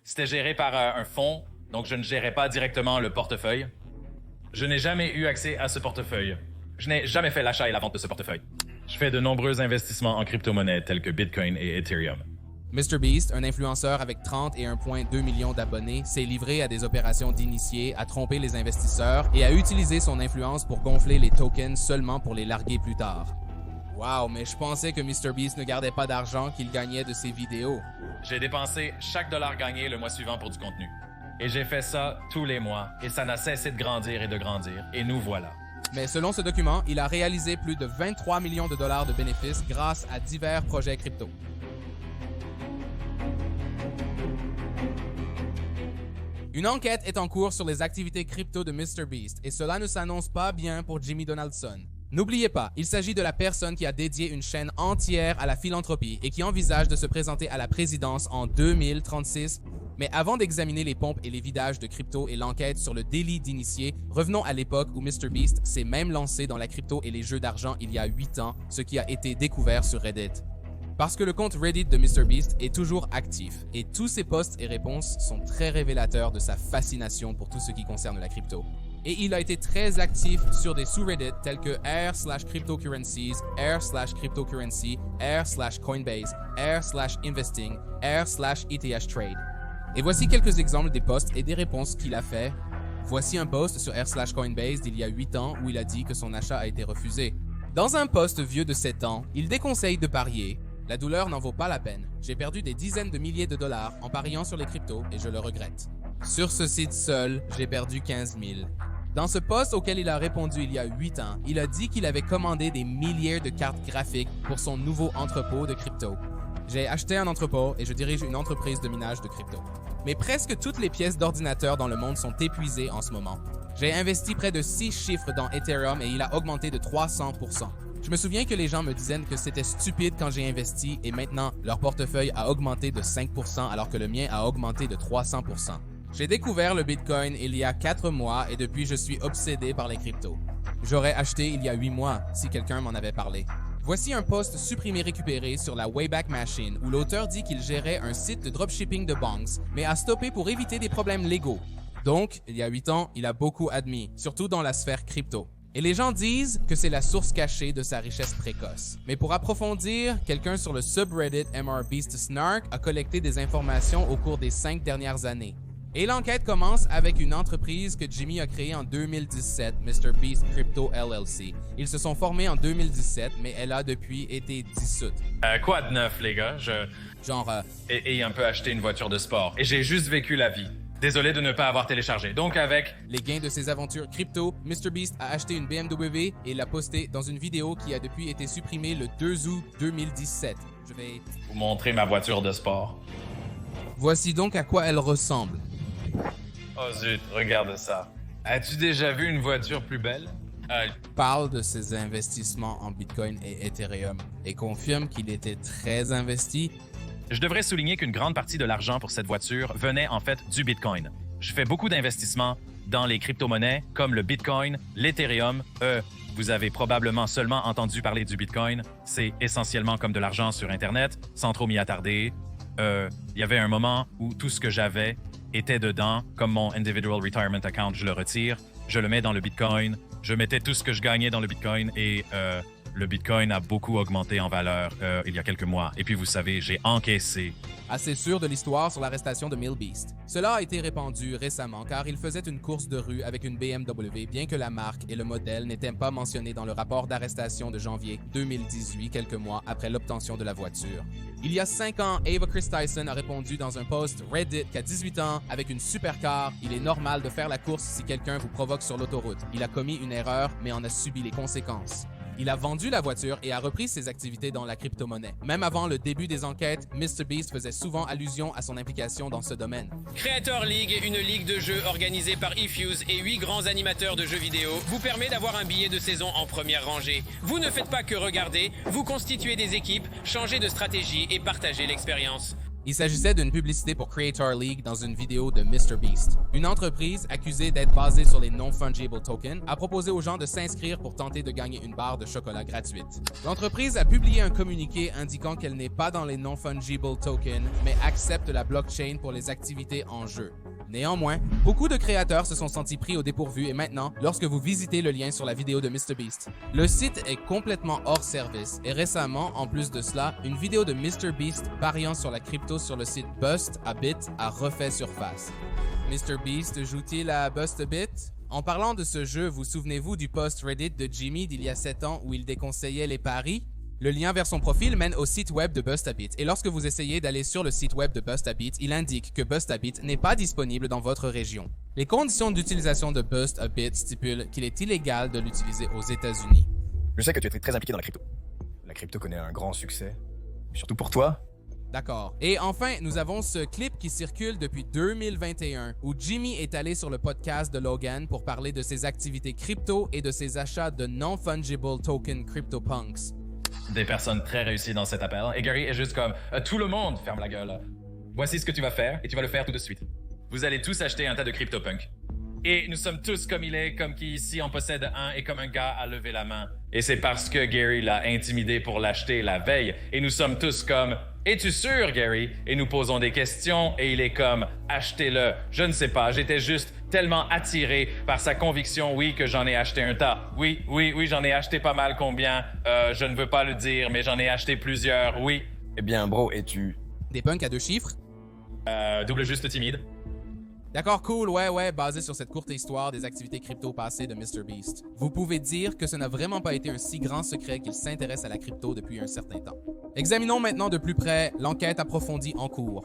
C'était géré par un fonds, donc je ne gérais pas directement le portefeuille. Je n'ai jamais eu accès à ce portefeuille. Je n'ai jamais fait l'achat et la vente de ce portefeuille. Je fais de nombreux investissements en crypto-monnaies tels que Bitcoin et Ethereum. MrBeast, un influenceur avec 31,2 millions d'abonnés, s'est livré à des opérations d'initiés, à tromper les investisseurs et à utiliser son influence pour gonfler les tokens seulement pour les larguer plus tard. Wow, mais je pensais que MrBeast ne gardait pas d'argent qu'il gagnait de ses vidéos. J'ai dépensé chaque dollar gagné le mois suivant pour du contenu. Et j'ai fait ça tous les mois, et ça n'a cessé de grandir, et nous voilà. Mais selon ce document, il a réalisé plus de 23 millions de dollars de bénéfices grâce à divers projets crypto. Une enquête est en cours sur les activités crypto de MrBeast et cela ne s'annonce pas bien pour Jimmy Donaldson. N'oubliez pas, il s'agit de la personne qui a dédié une chaîne entière à la philanthropie et qui envisage de se présenter à la présidence en 2036. Mais avant d'examiner les pompes et les vidages de crypto et l'enquête sur le délit d'initié, revenons à l'époque où MrBeast s'est même lancé dans la crypto et les jeux d'argent il y a 8 ans, ce qui a été découvert sur Reddit. Parce que le compte Reddit de MrBeast est toujours actif et tous ses posts et réponses sont très révélateurs de sa fascination pour tout ce qui concerne la crypto. Et il a été très actif sur des sous-Reddit tels que r/cryptocurrencies, r/cryptocurrency, r/coinbase, r/investing, r/ETH trade. Et voici quelques exemples des posts et des réponses qu'il a fait. Voici un post sur r/coinbase d'il y a 8 ans où il a dit que son achat a été refusé. Dans un post vieux de 7 ans, il déconseille de parier. La douleur n'en vaut pas la peine. J'ai perdu des dizaines de milliers de dollars en pariant sur les cryptos et je le regrette. Sur ce site seul, j'ai perdu 15 000. Dans ce post auquel il a répondu il y a 8 ans, il a dit qu'il avait commandé des milliers de cartes graphiques pour son nouveau entrepôt de crypto. J'ai acheté un entrepôt et je dirige une entreprise de minage de crypto. Mais presque toutes les pièces d'ordinateur dans le monde sont épuisées en ce moment. J'ai investi près de 6 chiffres dans Ethereum et il a augmenté de 300%. Je me souviens que les gens me disaient que c'était stupide quand j'ai investi et maintenant, leur portefeuille a augmenté de 5% alors que le mien a augmenté de 300%. J'ai découvert le Bitcoin il y a 4 mois et depuis je suis obsédé par les cryptos. J'aurais acheté il y a 8 mois si quelqu'un m'en avait parlé. Voici un post supprimé récupéré sur la Wayback Machine où l'auteur dit qu'il gérait un site de dropshipping de bongs mais a stoppé pour éviter des problèmes légaux. Donc, il y a 8 ans, il a beaucoup admis, surtout dans la sphère crypto. Et les gens disent que c'est la source cachée de sa richesse précoce. Mais pour approfondir, quelqu'un sur le subreddit MrBeastSnark a collecté des informations au cours des 5 dernières années. Et l'enquête commence avec une entreprise que Jimmy a créée en 2017, MrBeast Crypto LLC. Ils se sont formés en 2017, mais elle a depuis été dissoute. Quoi de neuf, les gars? Et un peu acheté une voiture de sport. Et j'ai juste vécu la vie. Désolé de ne pas avoir téléchargé. Donc avec les gains de ses aventures crypto, MrBeast a acheté une BMW et l'a postée dans une vidéo qui a depuis été supprimée le 2 août 2017. Je vais vous montrer ma voiture de sport. Voici donc à quoi elle ressemble. Oh zut, regarde ça. As-tu déjà vu une voiture plus belle? Parle de ses investissements en Bitcoin et Ethereum et confirme qu'il était très investi. Je devrais souligner qu'une grande partie de l'argent pour cette voiture venait en fait du Bitcoin. Je fais beaucoup d'investissements dans les crypto-monnaies comme le Bitcoin, l'Ethereum. Vous avez probablement seulement entendu parler du Bitcoin. C'est essentiellement comme de l'argent sur Internet, sans trop m'y attarder. Il y avait un moment où tout ce que j'avais était dedans, comme mon Individual Retirement Account, je le retire, je le mets dans le Bitcoin, je mettais tout ce que je gagnais dans le Bitcoin et le Bitcoin a beaucoup augmenté en valeur il y a quelques mois. Et puis, vous savez, j'ai encaissé. Assez sûr de l'histoire sur l'arrestation de MrBeast. Cela a été répandu récemment car il faisait une course de rue avec une BMW, bien que la marque et le modèle n'étaient pas mentionnés dans le rapport d'arrestation de janvier 2018, quelques mois après l'obtention de la voiture. Il y a 5 ans, Ava Chris Tyson a répondu dans un post Reddit qu'à 18 ans, avec une supercar, il est normal de faire la course si quelqu'un vous provoque sur l'autoroute. Il a commis une erreur, mais en a subi les conséquences. Il a vendu la voiture et a repris ses activités dans la crypto-monnaie. Même avant le début des enquêtes, MrBeast faisait souvent allusion à son implication dans ce domaine. Creator League, une ligue de jeux organisée par eFuse et 8 grands animateurs de jeux vidéo, vous permet d'avoir un billet de saison en première rangée. Vous ne faites pas que regarder, vous constituez des équipes, changez de stratégie et partagez l'expérience. Il s'agissait d'une publicité pour Creator League dans une vidéo de MrBeast. Une entreprise accusée d'être basée sur les non-fungible tokens a proposé aux gens de s'inscrire pour tenter de gagner une barre de chocolat gratuite. L'entreprise a publié un communiqué indiquant qu'elle n'est pas dans les non-fungible tokens, mais accepte la blockchain pour les activités en jeu. Néanmoins, beaucoup de créateurs se sont sentis pris au dépourvu et maintenant, lorsque vous visitez le lien sur la vidéo de MrBeast, le site est complètement hors service et récemment, en plus de cela, une vidéo de MrBeast pariant sur la crypto sur le site Bust a Bit a refait surface. MrBeast joue-t-il à Bust a Bit? En parlant de ce jeu, vous souvenez-vous du post Reddit de Jimmy d'il y a 7 ans où il déconseillait les paris? Le lien vers son profil mène au site web de Bust a Bit et lorsque vous essayez d'aller sur le site web de Bust a Bit, il indique que Bust a Bit n'est pas disponible dans votre région. Les conditions d'utilisation de Bust a Bit stipulent qu'il est illégal de l'utiliser aux États-Unis. Je sais que tu es très impliqué dans la crypto. La crypto connaît un grand succès, surtout pour toi. D'accord. Et enfin, nous avons ce clip qui circule depuis 2021 où Jimmy est allé sur le podcast de Logan pour parler de ses activités crypto et de ses achats de non-fungible token CryptoPunks. Des personnes très réussies dans cet appel. Et Gary est juste comme tout le monde ferme la gueule. Voici ce que tu vas faire et tu vas le faire tout de suite. Vous allez tous acheter un tas de CryptoPunk. Et nous sommes tous comme il est, comme qui ici en possède un et comme un gars a levé la main. Et c'est parce que Gary l'a intimidé pour l'acheter la veille. Et nous sommes tous comme es-tu sûr, Gary? Et nous posons des questions et il est comme achetez-le. Je ne sais pas, j'étais juste tellement attiré par sa conviction, oui, que j'en ai acheté un tas. Oui, j'en ai acheté pas mal. Combien? Je ne veux pas le dire, mais j'en ai acheté plusieurs, oui. Eh bien, bro, es-tu... Des punks à 2 chiffres? Double juste timide. D'accord, cool, ouais, basé sur cette courte histoire des activités crypto passées de MrBeast. Vous pouvez dire que ce n'a vraiment pas été un si grand secret qu'il s'intéresse à la crypto depuis un certain temps. Examinons maintenant de plus près l'enquête approfondie en cours,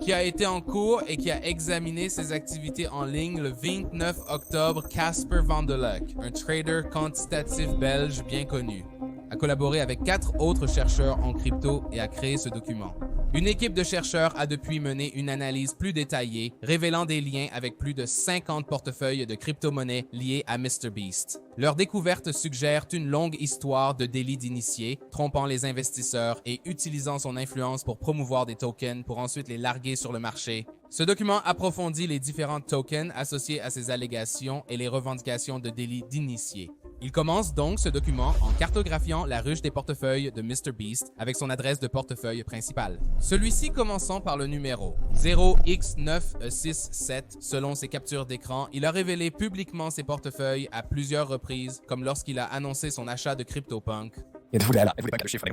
qui a été en cours et qui a examiné ses activités en ligne le 29 octobre. Casper Van der Leck, un trader quantitatif belge bien connu, a collaboré avec 4 autres chercheurs en crypto et a créé ce document. Une équipe de chercheurs a depuis mené une analyse plus détaillée, révélant des liens avec plus de 50 portefeuilles de crypto-monnaies liés à MrBeast. Leur découverte suggère une longue histoire de délits d'initiés, trompant les investisseurs et utilisant son influence pour promouvoir des tokens pour ensuite les larguer sur le marché. Ce document approfondit les différents tokens associés à ces allégations et les revendications de délits d'initiés. Il commence donc ce document en cartographiant la ruche des portefeuilles de MrBeast avec son adresse de portefeuille principale. Celui-ci commençant par le numéro 0x967. Selon ses captures d'écran, il a révélé publiquement ses portefeuilles à plusieurs reprises, comme lorsqu'il a annoncé son achat de CryptoPunk. Et vous là, le chiffre.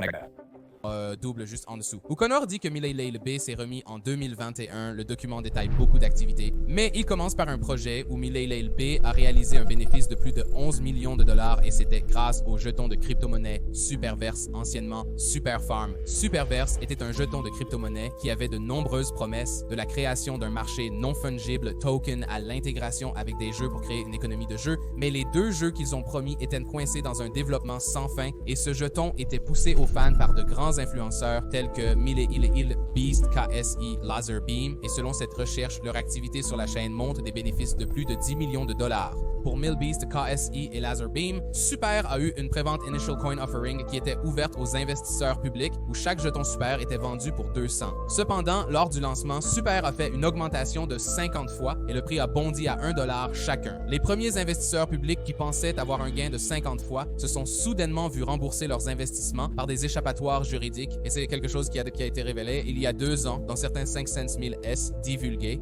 Double juste en dessous. O'Connor dit que Milei B s'est remis en 2021. Le document détaille beaucoup d'activités, mais il commence par un projet où Milei B a réalisé un bénéfice de plus de 11 millions de dollars et c'était grâce au jeton de crypto-monnaie Superverse, anciennement Superfarm. Superverse était un jeton de crypto-monnaie qui avait de nombreuses promesses, de la création d'un marché non fungible token à l'intégration avec des jeux pour créer une économie de jeu, mais les 2 jeux qu'ils ont promis étaient coincés dans un développement sans fin et ce jeton était poussé aux fans par de grands influenceurs tels que MrBeast, KSI, Lazarbeam et selon cette recherche, leur activité sur la chaîne montre des bénéfices de plus de 10 millions de dollars. Pour MrBeast, KSI et Lazarbeam, Super a eu une prévente Initial Coin Offering qui était ouverte aux investisseurs publics où chaque jeton Super était vendu pour 200. Cependant, lors du lancement, Super a fait une augmentation de 50 fois et le prix a bondi à $1 chacun. Les premiers investisseurs publics qui pensaient avoir un gain de 50 fois se sont soudainement vus rembourser leurs investissements par des échappatoires juridiques et c'est quelque chose qui a été révélé il y a 2 ans dans certains 500 000 S divulgués.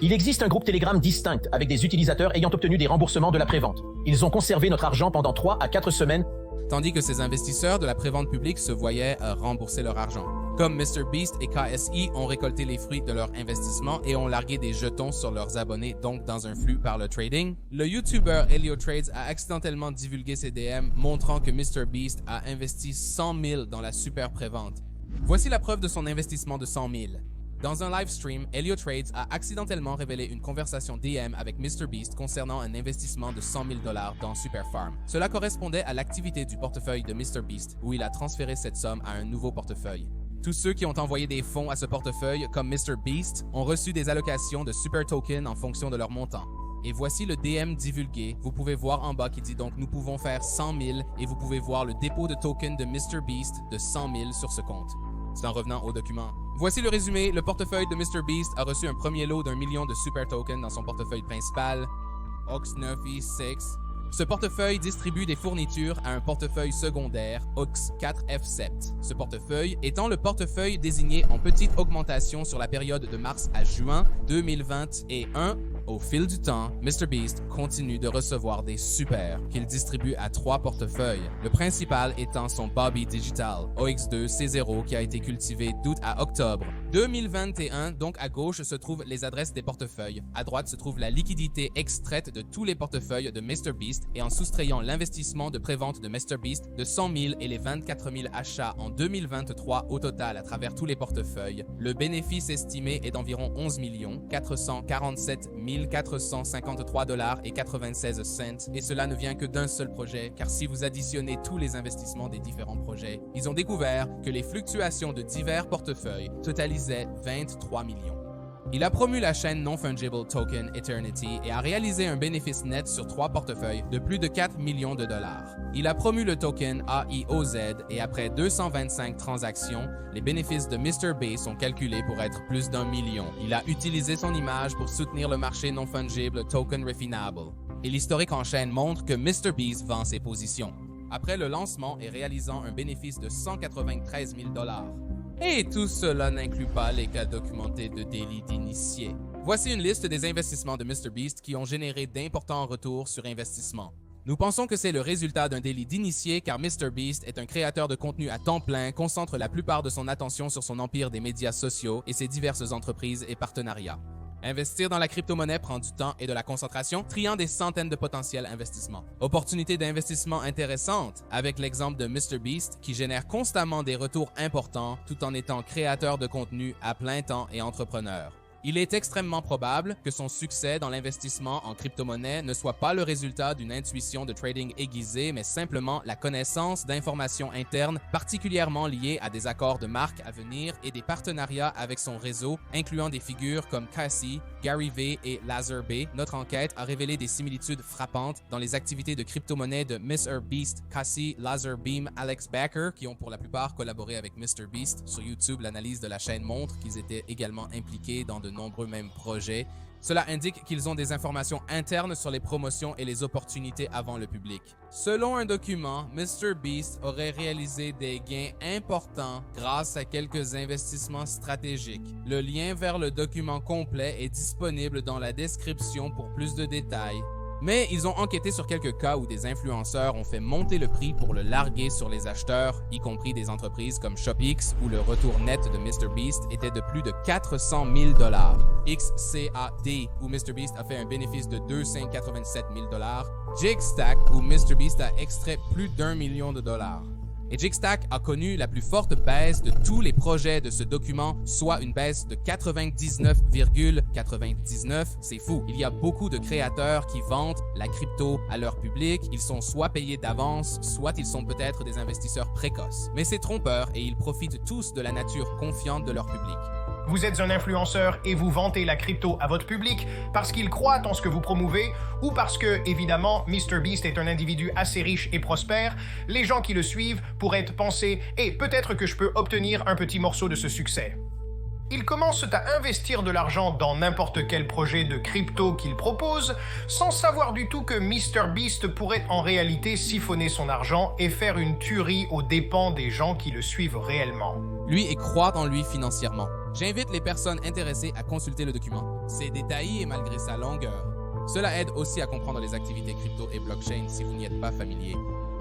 Il existe un groupe Telegram distinct avec des utilisateurs ayant obtenu des remboursements de la prévente. Ils ont conservé notre argent pendant 3 à 4 semaines. Tandis que ces investisseurs de la prévente publique se voyaient rembourser leur argent. Comme MrBeast et KSI ont récolté les fruits de leur investissement et ont largué des jetons sur leurs abonnés, donc dans un flux par le trading, le YouTuber Heliotrades a accidentellement divulgué ses DM montrant que MrBeast a investi 100 000 dans la super prévente. Voici la preuve de son investissement de 100 000. Dans un live stream, Heliotrades a accidentellement révélé une conversation DM avec MrBeast concernant un investissement de 100 000 $ dans Superfarm. Cela correspondait à l'activité du portefeuille de MrBeast, où il a transféré cette somme à un nouveau portefeuille. Tous ceux qui ont envoyé des fonds à ce portefeuille, comme MrBeast, ont reçu des allocations de Super Token en fonction de leur montant. Et voici le DM divulgué. Vous pouvez voir en bas qui dit donc « Nous pouvons faire 100 000 » et vous pouvez voir le dépôt de token de MrBeast de 100 000 sur ce compte. C'est en revenant au document. Voici le résumé. Le portefeuille de MrBeast a reçu un premier lot d'1 million de super tokens dans son portefeuille principal, Ox9E6. Ce portefeuille distribue des fournitures à un portefeuille secondaire, Ox4F7. Ce portefeuille étant le portefeuille désigné en petite augmentation sur la période de mars à juin 2021. Au fil du temps, MrBeast continue de recevoir des super qu'il distribue à 3 portefeuilles, le principal étant son Bobby Digital, OX2C0 qui a été cultivé d'août à octobre 2021. Donc à gauche se trouvent les adresses des portefeuilles, à droite se trouve la liquidité extraite de tous les portefeuilles de MrBeast et en soustrayant l'investissement de prévente de MrBeast de 100 000 et les 24 000 achats en 2023 au total à travers tous les portefeuilles, le bénéfice estimé est d'environ 11 447 453,96 $, et cela ne vient que d'un seul projet, car si vous additionnez tous les investissements des différents projets, ils ont découvert que les fluctuations de divers portefeuilles totalisaient 23 millions. Il a promu la chaîne Non-Fungible Token Eternity et a réalisé un bénéfice net sur 3 portefeuilles de plus de 4 millions de dollars. Il a promu le token AIOZ et après 225 transactions, les bénéfices de MrBeast sont calculés pour être plus d'1 million. Il a utilisé son image pour soutenir le marché non-fungible Token Refinable. Et l'historique en chaîne montre que MrBeast vend ses positions, après le lancement et réalisant un bénéfice de 193 000 $. Et tout cela n'inclut pas les cas documentés de délits d'initiés. Voici une liste des investissements de MrBeast qui ont généré d'importants retours sur investissement. Nous pensons que c'est le résultat d'un délit d'initié car MrBeast est un créateur de contenu à temps plein, concentre la plupart de son attention sur son empire des médias sociaux et ses diverses entreprises et partenariats. Investir dans la crypto-monnaie prend du temps et de la concentration, triant des centaines de potentiels investissements. Opportunités d'investissement intéressantes, avec l'exemple de MrBeast qui génère constamment des retours importants tout en étant créateur de contenu à plein temps et entrepreneur. Il est extrêmement probable que son succès dans l'investissement en crypto-monnaie ne soit pas le résultat d'une intuition de trading aiguisée, mais simplement la connaissance d'informations internes particulièrement liées à des accords de marque à venir et des partenariats avec son réseau, incluant des figures comme Cassie, Gary V et Lazar B. Notre enquête a révélé des similitudes frappantes dans les activités de crypto-monnaie de MrBeast, Cassie, Lazar Beam, Alex Baker, qui ont pour la plupart collaboré avec MrBeast. Sur YouTube, l'analyse de la chaîne montre qu'ils étaient également impliqués dans de nombreux mêmes projets. Cela indique qu'ils ont des informations internes sur les promotions et les opportunités avant le public. Selon un document, MrBeast aurait réalisé des gains importants grâce à quelques investissements stratégiques. Le lien vers le document complet est disponible dans la description pour plus de détails. Mais ils ont enquêté sur quelques cas où des influenceurs ont fait monter le prix pour le larguer sur les acheteurs, y compris des entreprises comme ShopX, où le retour net de MrBeast était de plus de 400 000 $. XCAD, où MrBeast a fait un bénéfice de 287 000 $. Jigstack, où MrBeast a extrait plus d'1 million de dollars. Et Jigstack a connu la plus forte baisse de tous les projets de ce document, soit une baisse de 99,99. C'est fou. Il y a beaucoup de créateurs qui vendent la crypto à leur public. Ils sont soit payés d'avance, soit ils sont peut-être des investisseurs précoces. Mais c'est trompeur et ils profitent tous de la nature confiante de leur public. Vous êtes un influenceur et vous vantez la crypto à votre public parce qu'ils croient en ce que vous promouvez ou parce que, évidemment, MrBeast est un individu assez riche et prospère, les gens qui le suivent pourraient penser « et peut-être que je peux obtenir un petit morceau de ce succès ». Ils commencent à investir de l'argent dans n'importe quel projet de crypto qu'ils proposent, sans savoir du tout que MrBeast pourrait en réalité siphonner son argent et faire une tuerie aux dépens des gens qui le suivent réellement. Lui et croient en lui financièrement. J'invite les personnes intéressées à consulter le document. C'est détaillé malgré sa longueur. Cela aide aussi à comprendre les activités crypto et blockchain si vous n'y êtes pas familier.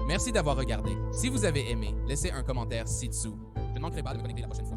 Merci d'avoir regardé. Si vous avez aimé, laissez un commentaire ci-dessous. Je ne manquerai pas de me connecter la prochaine fois.